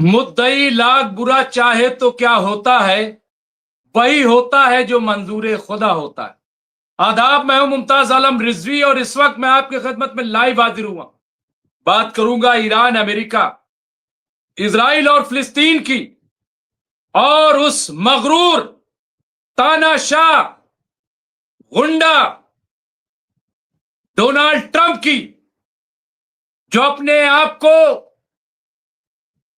मुद्दई लाख बुरा चाहे तो क्या होता है, वही होता है जो मंजूर खुदा होता है। आदाब, मैं हूं मुमताज आलम रिजवी और इस वक्त मैं आपकी खिदमत में लाइव हाजिर हुआ। बात करूंगा ईरान, अमेरिका, इजराइल और फिलिस्तीन की, और उस मगरूर, तानाशाह, गुंडा डोनाल्ड ट्रंप की, जो अपने आप को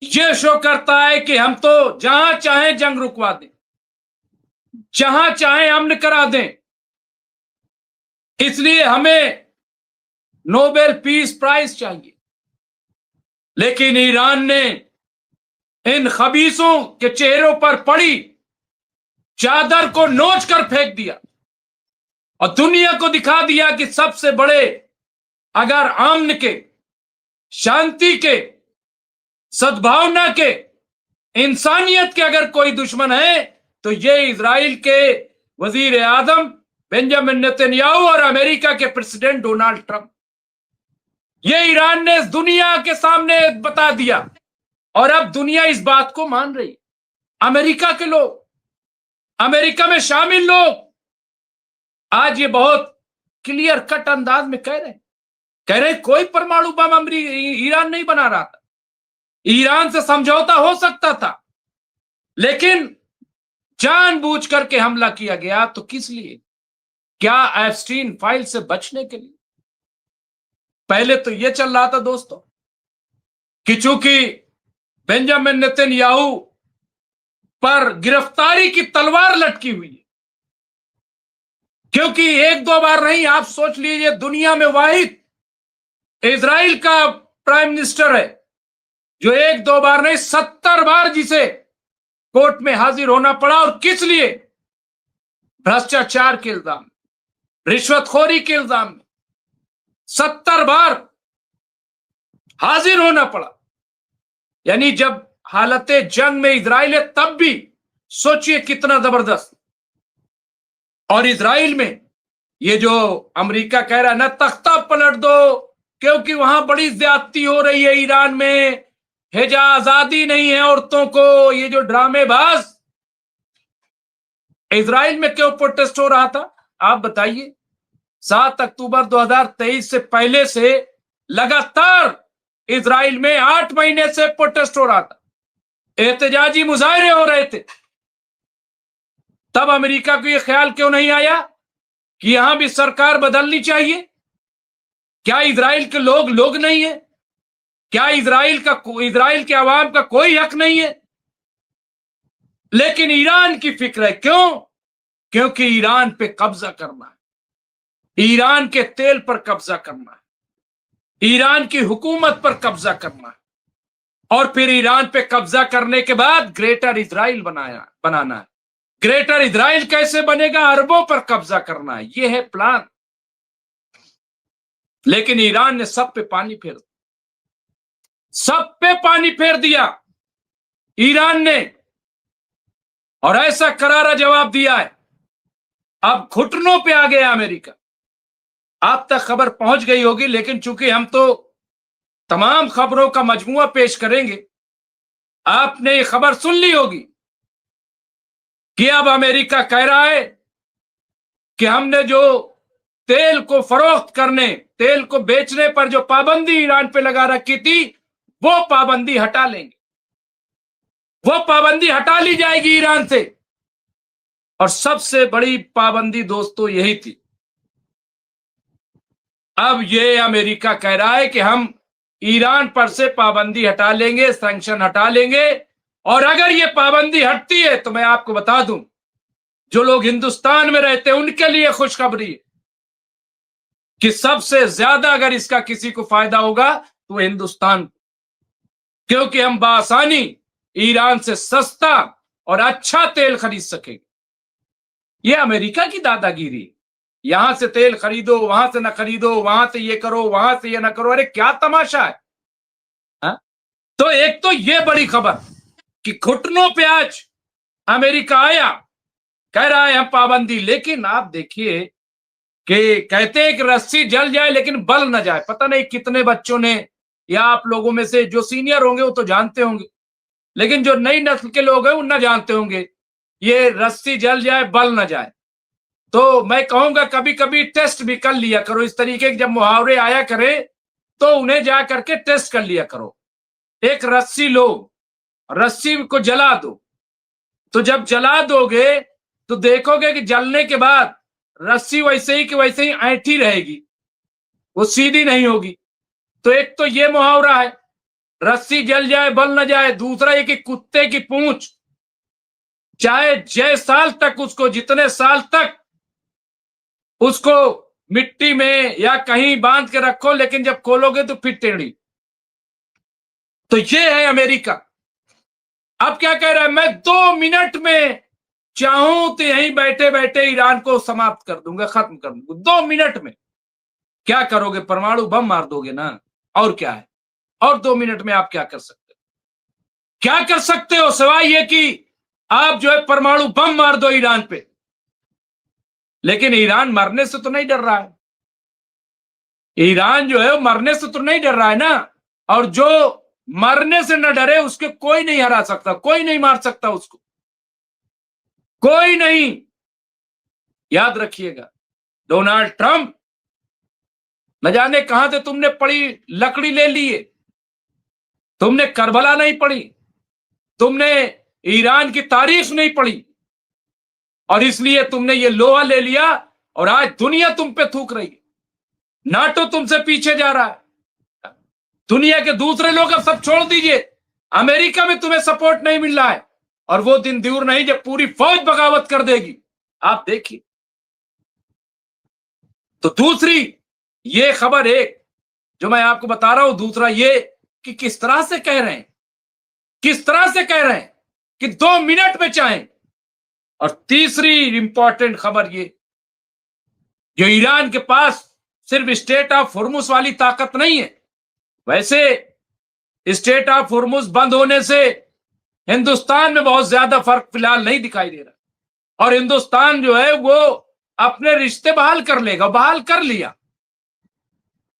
यह शो करता है कि हम तो जहां चाहें जंग रुकवा दें, जहां चाहें अमन करा दें, इसलिए हमें नोबेल पीस प्राइज चाहिए। लेकिन ईरान ने इन खबीसों के चेहरों पर पड़ी चादर को नोच कर फेंक दिया और दुनिया को दिखा दिया कि सबसे बड़े, अगर अमन के, शांति के, सद्भावना के, इंसानियत के अगर कोई दुश्मन है तो ये इजराइल के वजीर आजम बेंजामिन नेतन्याहू और अमेरिका के प्रेसिडेंट डोनाल्ड ट्रंप। ये ईरान ने इस दुनिया के सामने बता दिया और अब दुनिया इस बात को मान रही। अमेरिका के लोग, अमेरिका में शामिल लोग आज ये बहुत क्लियर कट अंदाज में कह रहे हैं कोई परमाणु बम ईरान नहीं बना रहा था, ईरान से समझौता हो सकता था, लेकिन जानबूझ करके हमला किया गया। तो किस लिए? क्या एप्स्टीन फाइल से बचने के लिए? पहले तो यह चल रहा था दोस्तों कि चूंकि बेंजामिन नेतन्याहू पर गिरफ्तारी की तलवार लटकी हुई है, क्योंकि एक दो बार नहीं, आप सोच लीजिए दुनिया में वाहिद इजराइल का प्राइम मिनिस्टर है जो एक दो बार नहीं 70 बार जिसे कोर्ट में हाजिर होना पड़ा। और किस लिए? भ्रष्टाचार के इल्जाम, रिश्वतखोरी के इल्जाम में 70 बार हाजिर होना पड़ा। यानी जब हालत जंग में इजराइल है तब भी सोचिए कितना जबरदस्त। और इजराइल में ये जो अमेरिका कह रहा है ना, तख्ता पलट दो क्योंकि वहां बड़ी ज्यादती हो रही है, ईरान में हेजा आजादी नहीं है औरतों को, ये जो ड्रामेबाज। इजराइल में क्यों प्रोटेस्ट हो रहा था आप बताइए? 7 अक्टूबर 2023 से पहले से लगातार इजराइल में 8 महीने से प्रोटेस्ट हो रहा था, एहतजाजी मुजाहरे हो रहे थे। तब अमेरिका को यह ख्याल क्यों नहीं आया कि यहां भी सरकार बदलनी चाहिए? क्या इजराइल के लोग नहीं है? क्या इजराइल के अवाम का कोई हक नहीं है? लेकिन ईरान की फिक्र है। क्यों? क्योंकि ईरान पे कब्जा करना है, ईरान के तेल पर कब्जा करना है, ईरान की हुकूमत पर कब्जा करना है, और फिर ईरान पे कब्जा करने के बाद ग्रेटर इजराइल बनाना है। ग्रेटर इजराइल कैसे बनेगा? अरबों पर कब्जा करना है, यह है प्लान। लेकिन ईरान ने सब पे पानी फेर दिया, सब पे पानी फेर दिया ईरान ने, और ऐसा करारा जवाब दिया है। अब घुटनों पे आ गया अमेरिका। आप तक खबर पहुंच गई होगी, लेकिन चूंकि हम तो तमाम खबरों का मजमुआ पेश करेंगे, आपने ये खबर सुन ली होगी कि अब अमेरिका कह रहा है कि हमने जो तेल को फरोख्त करने, तेल को बेचने पर जो पाबंदी ईरान पे लगा रखी थी, वो पाबंदी हटा लेंगे, वो पाबंदी हटा ली जाएगी ईरान से। और सबसे बड़ी पाबंदी दोस्तों यही थी। अब ये अमेरिका कह रहा है कि हम ईरान पर से पाबंदी हटा लेंगे, सैंक्शन हटा लेंगे, और अगर ये पाबंदी हटती है तो मैं आपको बता दूं, जो लोग हिंदुस्तान में रहते हैं उनके लिए खुशखबरी है कि सबसे ज्यादा अगर इसका किसी को फायदा होगा तो हिंदुस्तान, क्योंकि हम बासानी ईरान से सस्ता और अच्छा तेल खरीद सकेंगे। यह अमेरिका की दादागिरी, यहां से तेल खरीदो, वहां से ना खरीदो, वहां से ये करो, वहां से ये ना करो। अरे क्या तमाशा है हा? तो एक तो ये बड़ी खबर कि घुटनों पे आज अमेरिका आया, कह रहा है हम पाबंदी। लेकिन आप देखिए कि कहते हैं कि रस्सी जल जाए लेकिन बल न जाए। पता नहीं कितने बच्चों ने, या आप लोगों में से जो सीनियर होंगे वो तो जानते होंगे, लेकिन जो नई नस्ल के लोग हैं उन ना जानते होंगे, ये रस्सी जल जाए बल ना जाए। तो मैं कहूंगा कभी कभी टेस्ट भी कर लिया करो, इस तरीके के जब मुहावरे आया करे तो उन्हें जा करके टेस्ट कर लिया करो। एक रस्सी लो, रस्सी को जला दो, तो जब जला दोगे तो देखोगे कि जलने के बाद रस्सी वैसे ही कि वैसे ही ऐंठी रहेगी, वो सीधी नहीं होगी। तो एक तो ये मुहावरा है, रस्सी जल जाए बल न जाए। दूसरा ये कि कुत्ते की पूंछ चाहे जय साल तक उसको, जितने साल तक उसको मिट्टी में या कहीं बांध के रखो, लेकिन जब खोलोगे तो फिर टेढ़ी। तो ये है अमेरिका। अब क्या कह रहा है, मैं 2 मिनट में चाहूं तो यहीं बैठे बैठे ईरान को समाप्त कर दूंगा, खत्म कर दूंगा 2 मिनट में। क्या करोगे, परमाणु बम मार दोगे ना, और क्या है। और 2 मिनट में आप क्या कर सकते हो, क्या कर सकते हो सिवाय ये कि आप जो है परमाणु बम मार दो ईरान पे। लेकिन ईरान मरने से तो नहीं डर रहा है, ईरान जो है वो मरने से तो नहीं डर रहा है ना। और जो मरने से न डरे उसके कोई नहीं हरा सकता, कोई नहीं मार सकता उसको, कोई नहीं। याद रखिएगा, डोनाल्ड ट्रंप न जाने कहां से तुमने पड़ी लकड़ी ले ली है, तुमने करबला नहीं पढ़ी, तुमने ईरान की तारीख नहीं पढ़ी, और इसलिए तुमने ये लोहा ले लिया और आज दुनिया तुम पे थूक रही है। नाटो तुमसे पीछे जा रहा है, दुनिया के दूसरे लोग अब सब छोड़ दीजिए, अमेरिका में तुम्हें सपोर्ट नहीं मिल रहा है, और वो दिन दूर नहीं जब पूरी फौज बगावत कर देगी, आप देखिए। तो दूसरी ये खबर एक जो मैं आपको बता रहा हूं, दूसरा ये कि किस तरह से कह रहे हैं, किस तरह से कह रहे हैं कि 2 मिनट में चाहें। और तीसरी इंपॉर्टेंट खबर ये, जो ईरान के पास सिर्फ स्टेट ऑफ हुर्मुज वाली ताकत नहीं है, वैसे स्टेट ऑफ हुर्मुज बंद होने से हिंदुस्तान में बहुत ज्यादा फर्क फिलहाल नहीं दिखाई दे रहा, और हिंदुस्तान जो है वो अपने रिश्ते बहाल कर लेगा, बहाल कर लिया।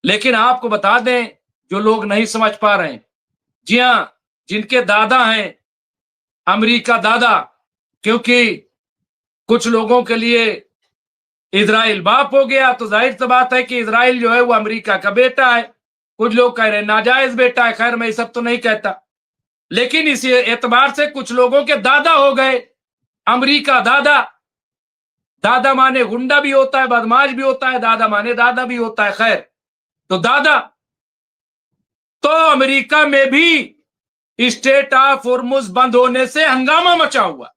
लेकिन आपको बता दें, जो लोग नहीं समझ पा रहे हैं, जी हां, जिनके दादा हैं अमेरिका दादा, क्योंकि कुछ लोगों के लिए इजराइल बाप हो गया, तो जाहिर सी बात है कि इजराइल जो है वो अमेरिका का बेटा है। कुछ लोग कह रहे हैं नाजायज बेटा है, खैर मैं ये सब तो नहीं कहता, लेकिन इस एतबार से कुछ लोगों के दादा हो गए अमेरिका दादा। दादा माने गुंडा भी होता है, बदमाश भी होता है, दादा माने दादा भी होता है, खैर तो दादा। तो अमेरिका में भी स्टेट ऑफ हुर्मुज बंद होने से हंगामा मचा हुआ,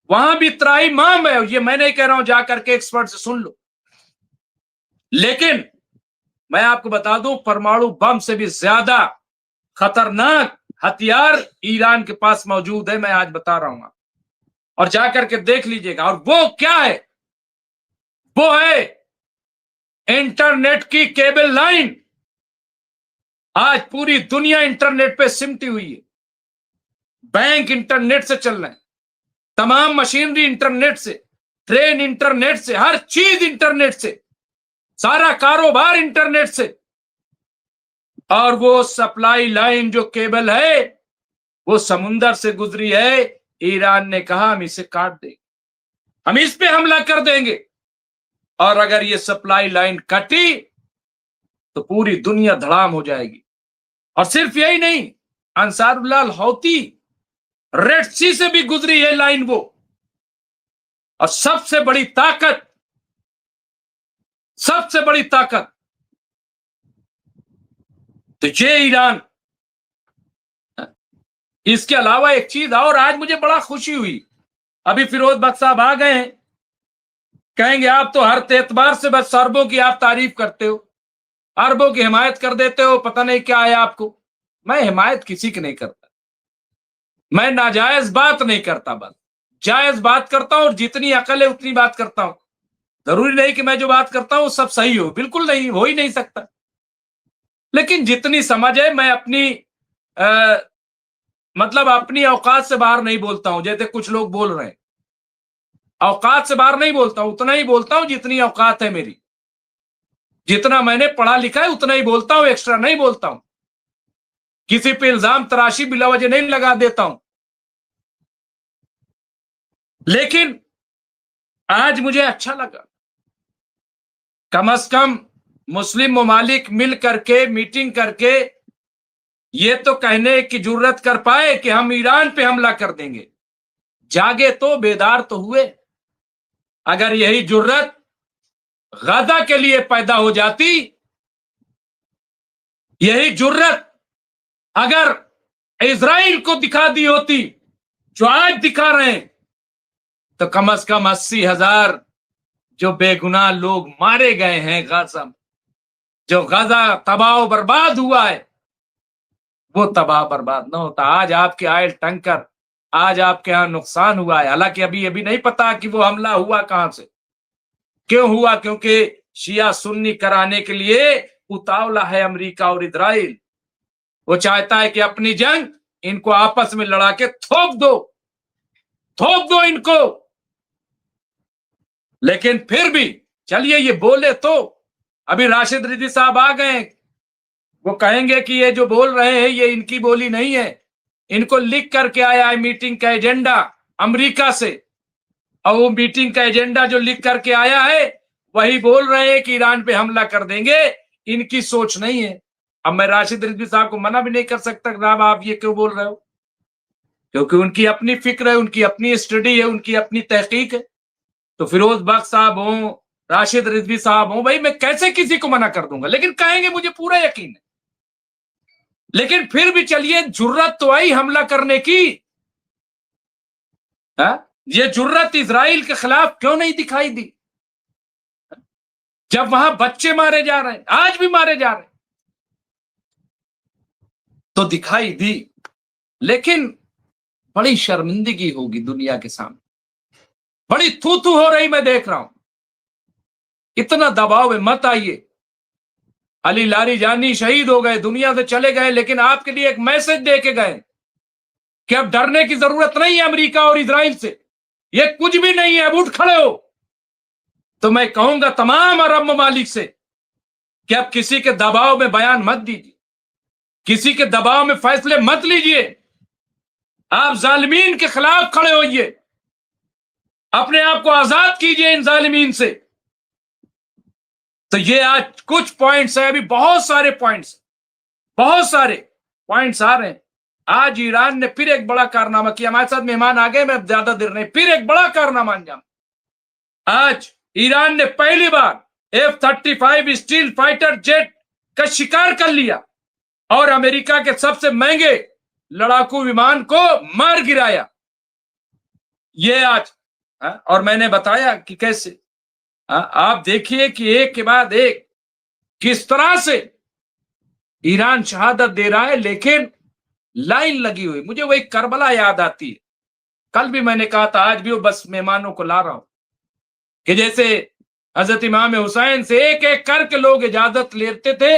वहां भी त्राहिमाम है। ये मैं नहीं कह रहा हूं, जाकर के एक्सपर्ट से सुन लो। लेकिन मैं आपको बता दूं, परमाणु बम से भी ज्यादा खतरनाक हथियार ईरान के पास मौजूद है, मैं आज बता रहा हूं, और जाकर के देख लीजिएगा। और वो क्या है, वो है इंटरनेट की केबल लाइन। आज पूरी दुनिया इंटरनेट पे सिमटी हुई है, बैंक इंटरनेट से चल रहे हैं, तमाम मशीनरी इंटरनेट से, ट्रेन इंटरनेट से, हर चीज इंटरनेट से, सारा कारोबार इंटरनेट से। और वो सप्लाई लाइन जो केबल है वो समुंदर से गुजरी है। ईरान ने कहा हम इसे काट देंगे, हम इस पे हमला कर देंगे, और अगर ये सप्लाई लाइन कटी तो पूरी दुनिया धड़ाम हो जाएगी। और सिर्फ यही नहीं, अंसारुल्लाह हौती रेड सी से भी गुजरी है लाइन वो। और सबसे बड़ी ताकत, सबसे बड़ी ताकत तो ये ईरान। इसके अलावा एक चीज और आज मुझे बड़ा खुशी हुई, अभी फिरोज बख्श साहब आ गए हैं, कहेंगे आप तो हर एतबार से बस अरबों की आप तारीफ करते हो, अरबों की हिमायत कर देते हो, पता नहीं क्या है आपको। मैं हिमायत किसी की नहीं करता, मैं नाजायज बात नहीं करता, बस जायज बात करता हूं, और जितनी अकल है उतनी बात करता हूं। जरूरी नहीं कि मैं जो बात करता हूं सब सही हो, बिल्कुल नहीं, हो ही नहीं सकता। लेकिन जितनी समझ है, मैं अपनी मतलब अपनी औकात से बाहर नहीं बोलता हूं, जैसे कुछ लोग बोल रहे हैं। औकात से बाहर नहीं बोलता हूं, उतना ही बोलता हूं जितनी औकात है मेरी, जितना मैंने पढ़ा लिखा है उतना ही बोलता हूं, एक्स्ट्रा नहीं बोलता हूं। किसी पे इल्जाम तराशी बिला वजह नहीं लगा देता हूं, लेकिन आज मुझे अच्छा लगा कम से कम मुस्लिम ममालिक मिल करके मीटिंग करके ये तो कहने की जरूरत कर पाए कि हम ईरान पे हमला कर देंगे। जागे तो, बेदार तो हुए। अगर यही जुर्रत गजा के लिए पैदा हो जाती, यही जुर्रत अगर इजराइल को दिखा दी होती जो आज दिखा रहे हैं, तो कम से कम 80,000 जो बेगुनाह लोग मारे गए हैं गजा में, जो गजा तबाह बर्बाद हुआ है, वो तबाह बर्बाद ना होता। आज आपके ऑयल टैंकर, आज आपके यहां नुकसान हुआ है। हालांकि अभी नहीं पता कि वो हमला हुआ कहां से, क्यों हुआ, क्योंकि शिया सुन्नी कराने के लिए उतावला है अमेरिका और इजराइल। वो चाहता है कि अपनी जंग इनको आपस में लड़ा के थोप दो इनको। लेकिन फिर भी चलिए ये बोले तो, अभी राशिद रिजवी साहब आ गए, वो कहेंगे कि ये जो बोल रहे हैं ये इनकी बोली नहीं है, इनको लिख करके आया है मीटिंग का एजेंडा अमेरिका से, और वो मीटिंग का एजेंडा जो लिख करके आया है वही बोल रहे हैं कि ईरान पे हमला कर देंगे, इनकी सोच नहीं है। अब मैं राशिद रिजवी साहब को मना भी नहीं कर सकता, जनाब आप ये क्यों बोल रहे हो, क्योंकि उनकी अपनी फिक्र है, उनकी अपनी स्टडी है, उनकी अपनी तहकीक है। तो फिरोज बख्श साहब हो, राशिद रिजवी साहब हो, भाई मैं कैसे किसी को मना कर दूंगा, लेकिन कहेंगे मुझे पूरा यकीन है। लेकिन फिर भी चलिए, जुर्रत तो आई हमला करने की, ये जुर्रत इजराइल के खिलाफ क्यों नहीं दिखाई दी, जब वहां बच्चे मारे जा रहे हैं, आज भी मारे जा रहे हैं, तो दिखाई दी। लेकिन बड़ी शर्मिंदगी होगी दुनिया के सामने, बड़ी थू थू हो रही, मैं देख रहा हूं। इतना दबाव में मत आइए। अली लारीजानी शहीद हो गए, दुनिया से चले गए, लेकिन आपके लिए एक मैसेज दे के गए कि अब डरने की जरूरत नहीं है अमेरिका और इजराइल से, ये कुछ भी नहीं है, अब उठ खड़े हो। तो मैं कहूंगा तमाम अरब ममालिक से कि अब किसी के दबाव में बयान मत दीजिए, किसी के दबाव में फैसले मत लीजिए, आप जालिमीन के खिलाफ खड़े होइए, अपने आप को आजाद कीजिए इन जालिमीन से। तो ये आज कुछ पॉइंट्स है, अभी बहुत सारे पॉइंट्स आ रहे हैं। आज ईरान ने फिर एक बड़ा कारनामा किया, हमारे साथ मेहमान आ गए, मैं ज्यादा देर नहीं, फिर एक बड़ा कारनामा अंजाम। आज ईरान ने पहली बार F-35 स्टील फाइटर जेट का शिकार कर लिया और अमेरिका के सबसे महंगे लड़ाकू विमान को मार गिराया। ये आज और मैंने बताया कि कैसे, आप देखिए कि एक के बाद एक किस तरह से ईरान शहादत दे रहा है, लेकिन लाइन लगी हुई। मुझे वही करबला याद आती है, कल भी मैंने कहा था, आज भी वो बस मेहमानों को ला रहा हूं कि जैसे हजरत इमाम हुसैन से एक एक करके लोग इजाजत लेते थे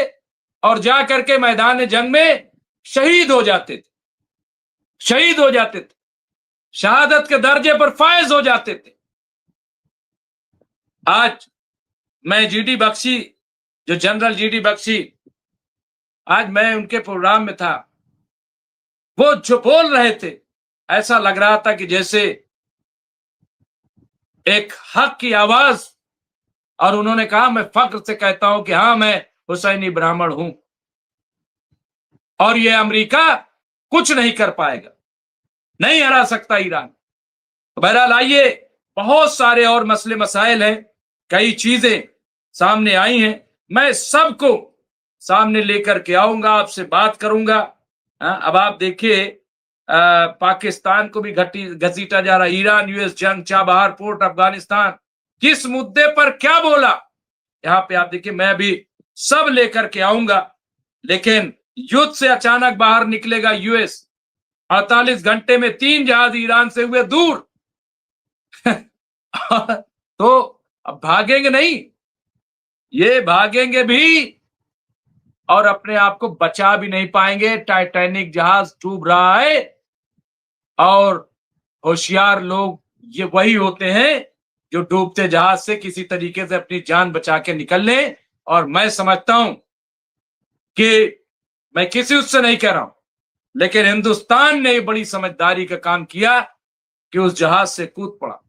और जा करके मैदान जंग में शहीद हो जाते थे, शहादत के दर्जे पर फायज हो जाते थे। आज मैं जीडी बख्शी, जो जनरल जीडी बख्शी, आज मैं उनके प्रोग्राम में था, वो जो बोल रहे थे ऐसा लग रहा था कि जैसे एक हक की आवाज, और उन्होंने कहा मैं फख्र से कहता हूं कि हां मैं हुसैनी ब्राह्मण हूं और ये अमेरिका कुछ नहीं कर पाएगा, नहीं हरा सकता ईरान। तो बहरहाल आइए, बहुत सारे और मसले मसाइल हैं, कई चीजें सामने आई हैं, मैं सबको सामने लेकर के आऊंगा, आपसे बात करूंगा। अब आप देखिए, पाकिस्तान को भी घसीटा जा रहा है, ईरान यूएस जंग, चाबहार पोर्ट, अफगानिस्तान, किस मुद्दे पर क्या बोला, यहां पे आप देखिए, मैं भी सब लेकर के आऊंगा। लेकिन युद्ध से अचानक बाहर निकलेगा यूएस, 48 घंटे में 3 जहाज ईरान से हुए दूर तो अब भागेंगे नहीं, ये भागेंगे भी और अपने आप को बचा भी नहीं पाएंगे। टाइटैनिक जहाज डूब रहा है और होशियार लोग ये वही होते हैं जो डूबते जहाज से किसी तरीके से अपनी जान बचा के निकल लें। और मैं समझता हूं कि मैं किसी उससे नहीं कह रहा हूं, लेकिन हिंदुस्तान ने बड़ी समझदारी का काम किया कि उस जहाज से कूद पड़ा।